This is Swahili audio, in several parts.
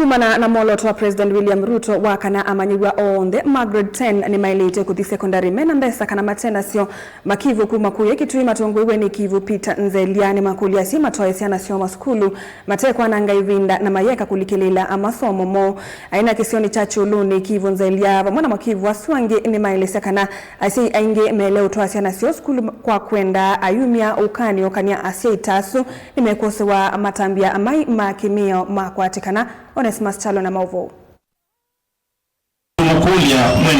Kumana na moloto wa President William Ruto wakana amanyigwa onde Margaret 10 ni mailite kuthi secondary mena mbesa kana matena sio makivu kumakuye kitui matongwewe ni kivu Peter Nzeliani makulia si matoesiana sio maskulu matekwa na ngaivinda na mayeka kulikilela amasomo mo aina kisioni chachu luni kivu Nzeliava mwana makivu waswange ni mailise kana asi ainge mele utoasiana sio skulu kwa kwenda ayumia ukani okania asia itasu nimekose wa matambia amai makimio makwatikana Onesmus Chalo na Mauvo.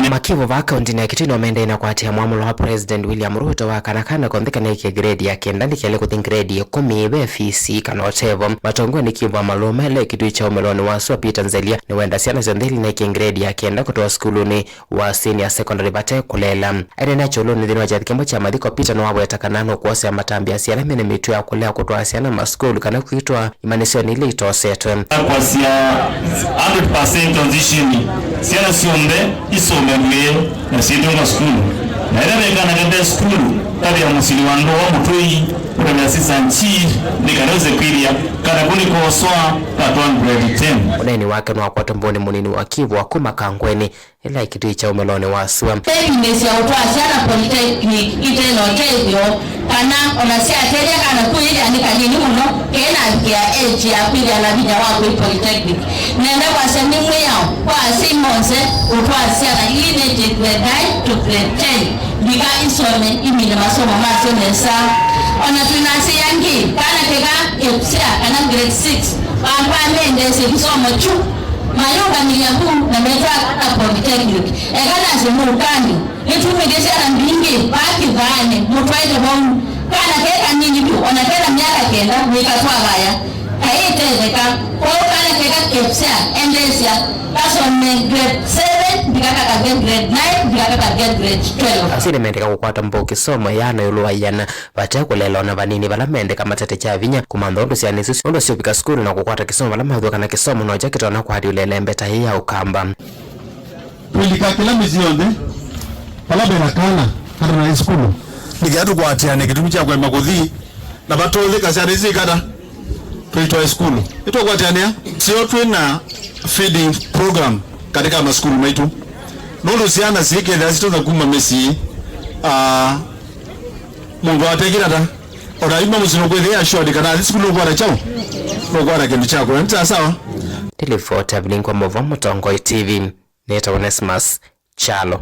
Makivu va kaunti na kitino wamenda inakuatia muamulo wa President William Ruto wakanakana kontheka na iki grade ya kenda nikele kuthi grade ya 10 ibe fisi kana otevo matongwe ni kivu maluma le kitu cha umeloni waswa Peter Nzelia ni wenda siana zendeli na iki grade ya kenda kutoa skuluni wa senior secondary bate kulela aina cholo ni dino wa kimbo cha madhiko Peter no wabo yatakanano kuosa matambi ya siana mene mitu ya kulea kutoa siana maskulu kana kuitwa imanisio ni ile itosetwe kwa siya 100% transition siana siombe isomemwe na sidonga skulu na ile kana kende skulu tabi ya musili wando wa mutoi kwa sisa nchi nikanoze kwiria kana kuni kosoa tatwan grade 10 uneni wake no kwa tomboni munini wa Kivu akuma kangweni ila kitu cha umeloni waswa techniques ya utoa sana polytechnic iteno tevyo kana onasia teja kana kuija andika nini muno kena ya age ya pili alabija wako polytechnic nenda kwa sehemu yao kwa simonse utoa sana ile grade 9 to grade 10 biga isome imina masomo maso nesa ona tunasi yangi kana kega epsia kana grade 6 pampa mende sisomo chu mayoga ni yabu na meta na polytechnic ekana simulkani nitumegeza na mbingi baki vane mutwaje bon kana keka nini bi ona tena miaka kenda nikatwa gaya kaitezeka kwa kana keka kepsia endesia kasome grade 7 bikaka ka grade 9 bikaka ka grade 12 asile mendeka kukwata mboki soma yana yuluwa yana bate kulela na vanini vala mendeka matete cha vinya kumando ndo siya nisisi ndo siyo pika skulu na kukwata kisomo vala mahudhuka na kisomo na wajakita wana kuhadi ulele mbeta hii ya ukamba tulika kila mizionde pala berakana hata na skulu nikiatu kwa atiane kitumi cha kwa makuthi na batole kasari hizi kada tuitoa skulu ito kwa atiane sio twina feeding program katika maskulu maitu nolo siana sike dasito za kuma mesi mungu atekira ta ora ima musino kwele ya shodi kana skulu kwa chao kwa kindu chako nta sawa Telefota Blinkwa Movo Mutongoi TV Neta Onesmus Chalo.